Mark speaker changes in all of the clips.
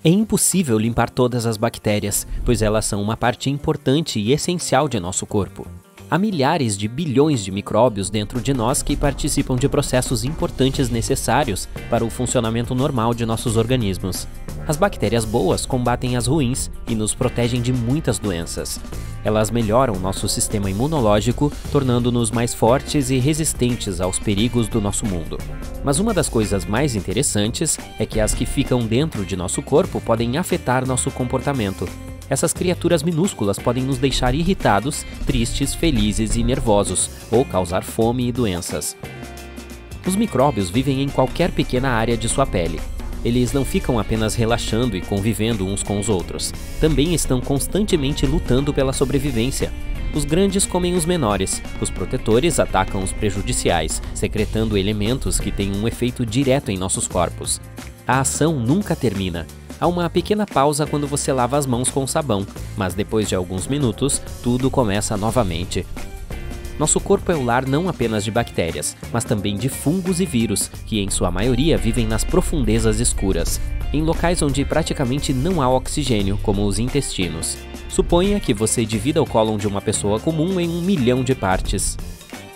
Speaker 1: É impossível limpar todas as bactérias, pois elas são uma parte importante e essencial de nosso corpo. Há milhares de bilhões de micróbios dentro de nós que participam de processos importantes necessários para o funcionamento normal de nossos organismos. As bactérias boas combatem as ruins e nos protegem de muitas doenças. Elas melhoram nosso sistema imunológico, tornando-nos mais fortes e resistentes aos perigos do nosso mundo. Mas uma das coisas mais interessantes é que as que ficam dentro de nosso corpo podem afetar nosso comportamento. Essas criaturas minúsculas podem nos deixar irritados, tristes, felizes e nervosos, ou causar fome e doenças. Os micróbios vivem em qualquer pequena área de sua pele. Eles não ficam apenas relaxando e convivendo uns com os outros. Também estão constantemente lutando pela sobrevivência. Os grandes comem os menores, os protetores atacam os prejudiciais, secretando elementos que têm um efeito direto em nossos corpos. A ação nunca termina. Há uma pequena pausa quando você lava as mãos com sabão, mas depois de alguns minutos, tudo começa novamente. Nosso corpo é o lar não apenas de bactérias, mas também de fungos e vírus, que em sua maioria vivem nas profundezas escuras, em locais onde praticamente não há oxigênio, como os intestinos. Suponha que você divida o cólon de uma pessoa comum em 1 milhão de partes.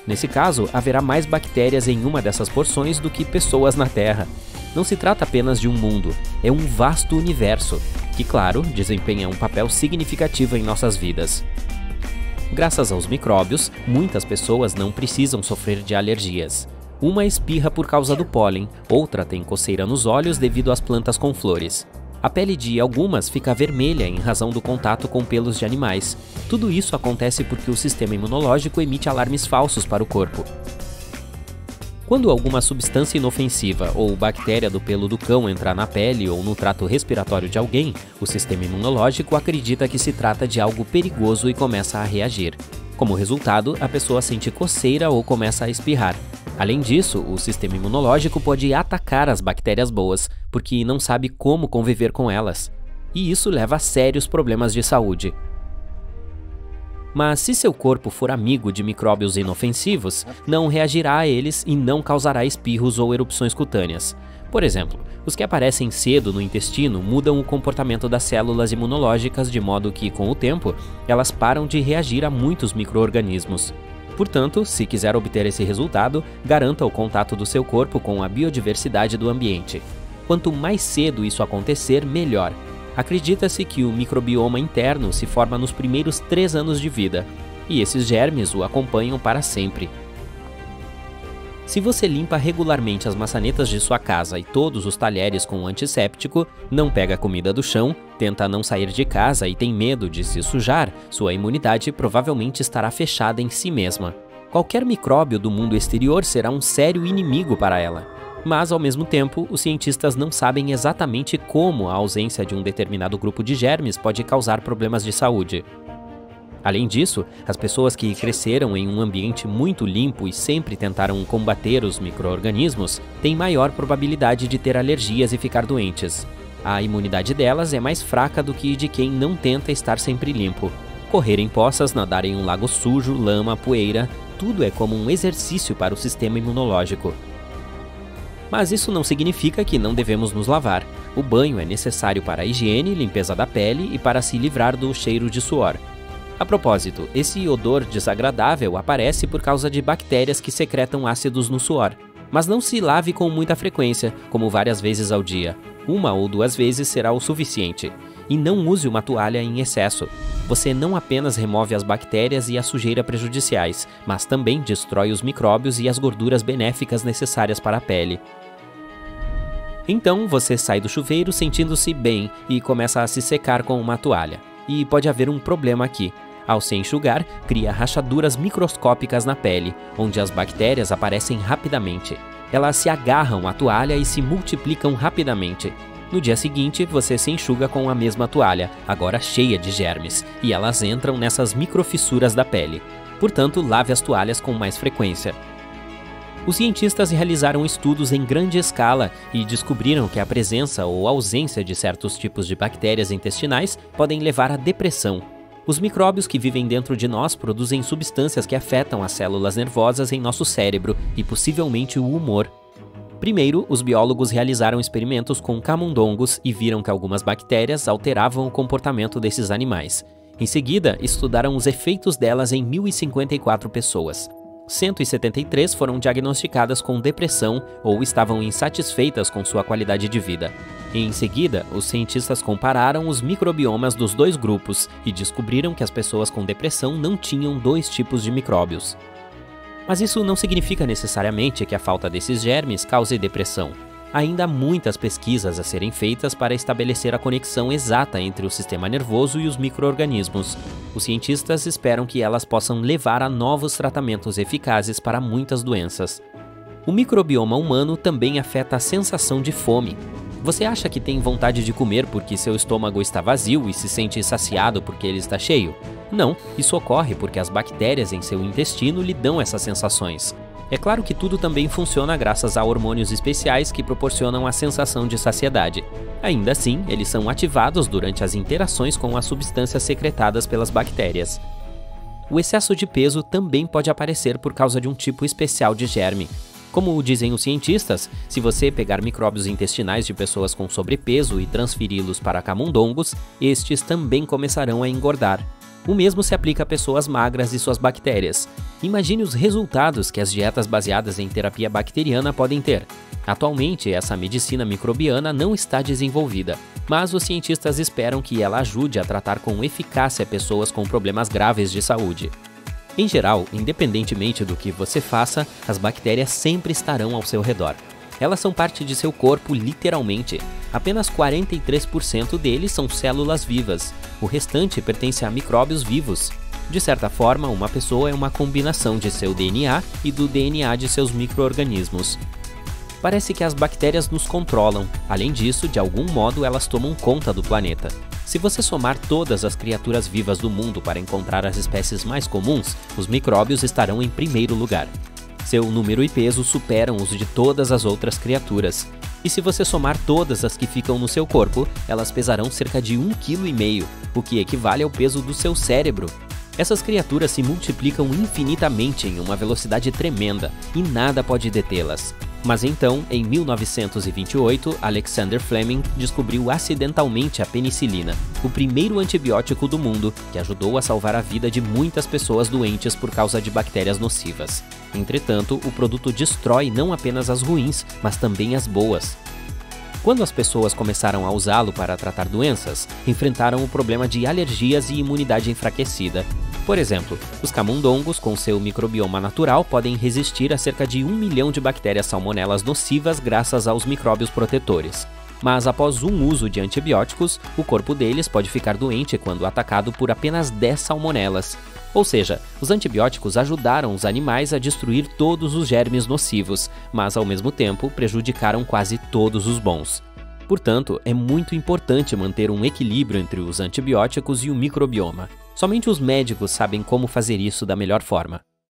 Speaker 1: Nesse caso, haverá mais bactérias em uma dessas porções do que pessoas na Terra. Não se trata apenas de um mundo, é um vasto universo, que, claro, desempenha um papel significativo em nossas vidas. Graças aos micróbios, muitas pessoas não precisam sofrer de alergias. Uma espirra por causa do pólen, outra tem coceira nos olhos devido às plantas com flores. A pele de algumas fica vermelha em razão do contato com pelos de animais. Tudo isso acontece porque o sistema imunológico emite alarmes falsos para o corpo. Quando alguma substância inofensiva ou bactéria do pelo do cão entrar na pele ou no trato respiratório de alguém, o sistema imunológico acredita que se trata de algo perigoso e começa a reagir. Como resultado, a pessoa sente coceira ou começa a espirrar. Além disso, o sistema imunológico pode atacar as bactérias boas, porque não sabe como conviver com elas. E isso leva a sérios problemas de saúde. Mas se seu corpo for amigo de micróbios inofensivos, não reagirá a eles e não causará espirros ou erupções cutâneas. Por exemplo, os que aparecem cedo no intestino mudam o comportamento das células imunológicas de modo que, com o tempo, elas param de reagir a muitos micro-organismos. Portanto, se quiser obter esse resultado, garanta o contato do seu corpo com a biodiversidade do ambiente. Quanto mais cedo isso acontecer, melhor. Acredita-se que o microbioma interno se forma nos primeiros 3 anos de vida, e esses germes o acompanham para sempre. Se você limpa regularmente as maçanetas de sua casa e todos os talheres com antisséptico, não pega comida do chão, tenta não sair de casa e tem medo de se sujar, sua imunidade provavelmente estará fechada em si mesma. Qualquer micróbio do mundo exterior será um sério inimigo para ela. Mas, ao mesmo tempo, os cientistas não sabem exatamente como a ausência de um determinado grupo de germes pode causar problemas de saúde. Além disso, as pessoas que cresceram em um ambiente muito limpo e sempre tentaram combater os micro-organismos têm maior probabilidade de ter alergias e ficar doentes. A imunidade delas é mais fraca do que de quem não tenta estar sempre limpo. Correr em poças, nadar em um lago sujo, lama, poeira, tudo é como um exercício para o sistema imunológico. Mas isso não significa que não devemos nos lavar. O banho é necessário para a higiene, limpeza da pele e para se livrar do cheiro de suor. A propósito, esse odor desagradável aparece por causa de bactérias que secretam ácidos no suor. Mas não se lave com muita frequência, como várias vezes ao dia. 1 ou 2 vezes será o suficiente. E não use uma toalha em excesso. Você não apenas remove as bactérias e a sujeira prejudiciais, mas também destrói os micróbios e as gorduras benéficas necessárias para a pele. Então você sai do chuveiro sentindo-se bem e começa a se secar com uma toalha. E pode haver um problema aqui. Ao se enxugar, cria rachaduras microscópicas na pele, onde as bactérias aparecem rapidamente. Elas se agarram à toalha e se multiplicam rapidamente. No dia seguinte, você se enxuga com a mesma toalha, agora cheia de germes, e elas entram nessas microfissuras da pele. Portanto, lave as toalhas com mais frequência. Os cientistas realizaram estudos em grande escala e descobriram que a presença ou ausência de certos tipos de bactérias intestinais podem levar à depressão. Os micróbios que vivem dentro de nós produzem substâncias que afetam as células nervosas em nosso cérebro e possivelmente o humor. Primeiro, os biólogos realizaram experimentos com camundongos e viram que algumas bactérias alteravam o comportamento desses animais. Em seguida, estudaram os efeitos delas em 1.054 pessoas. 173 foram diagnosticadas com depressão ou estavam insatisfeitas com sua qualidade de vida. Em seguida, os cientistas compararam os microbiomas dos dois grupos e descobriram que as pessoas com depressão não tinham dois tipos de micróbios. Mas isso não significa necessariamente que a falta desses germes cause depressão. Ainda há muitas pesquisas a serem feitas para estabelecer a conexão exata entre o sistema nervoso e os micro-organismos. Os cientistas esperam que elas possam levar a novos tratamentos eficazes para muitas doenças. O microbioma humano também afeta a sensação de fome. Você acha que tem vontade de comer porque seu estômago está vazio e se sente saciado porque ele está cheio? Não, isso ocorre porque as bactérias em seu intestino lhe dão essas sensações. É claro que tudo também funciona graças a hormônios especiais que proporcionam a sensação de saciedade. Ainda assim, eles são ativados durante as interações com as substâncias secretadas pelas bactérias. O excesso de peso também pode aparecer por causa de um tipo especial de germe. Como dizem os cientistas, se você pegar micróbios intestinais de pessoas com sobrepeso e transferi-los para camundongos, estes também começarão a engordar. O mesmo se aplica a pessoas magras e suas bactérias. Imagine os resultados que as dietas baseadas em terapia bacteriana podem ter. Atualmente, essa medicina microbiana não está desenvolvida, mas os cientistas esperam que ela ajude a tratar com eficácia pessoas com problemas graves de saúde. Em geral, independentemente do que você faça, as bactérias sempre estarão ao seu redor. Elas são parte de seu corpo literalmente. Apenas 43% deles são células vivas. O restante pertence a micróbios vivos. De certa forma, uma pessoa é uma combinação de seu DNA e do DNA de seus micro-organismos. Parece que as bactérias nos controlam. Além disso, de algum modo, elas tomam conta do planeta. Se você somar todas as criaturas vivas do mundo para encontrar as espécies mais comuns, os micróbios estarão em primeiro lugar. Seu número e peso superam os de todas as outras criaturas. E se você somar todas as que ficam no seu corpo, elas pesarão cerca de 1,5 kg, o que equivale ao peso do seu cérebro. Essas criaturas se multiplicam infinitamente em uma velocidade tremenda, e nada pode detê-las. Mas então, em 1928, Alexander Fleming descobriu acidentalmente a penicilina, o primeiro antibiótico do mundo, que ajudou a salvar a vida de muitas pessoas doentes por causa de bactérias nocivas. Entretanto, o produto destrói não apenas as ruins, mas também as boas. Quando as pessoas começaram a usá-lo para tratar doenças, enfrentaram o problema de alergias e imunidade enfraquecida. Por exemplo, os camundongos, com seu microbioma natural, podem resistir a cerca de 1 milhão de bactérias salmonelas nocivas graças aos micróbios protetores. Mas após um uso de antibióticos, o corpo deles pode ficar doente quando atacado por apenas 10 salmonelas. Ou seja, os antibióticos ajudaram os animais a destruir todos os germes nocivos, mas ao mesmo tempo prejudicaram quase todos os bons. Portanto, é muito importante manter um equilíbrio entre os antibióticos e o microbioma. Somente os médicos sabem como fazer isso da melhor forma.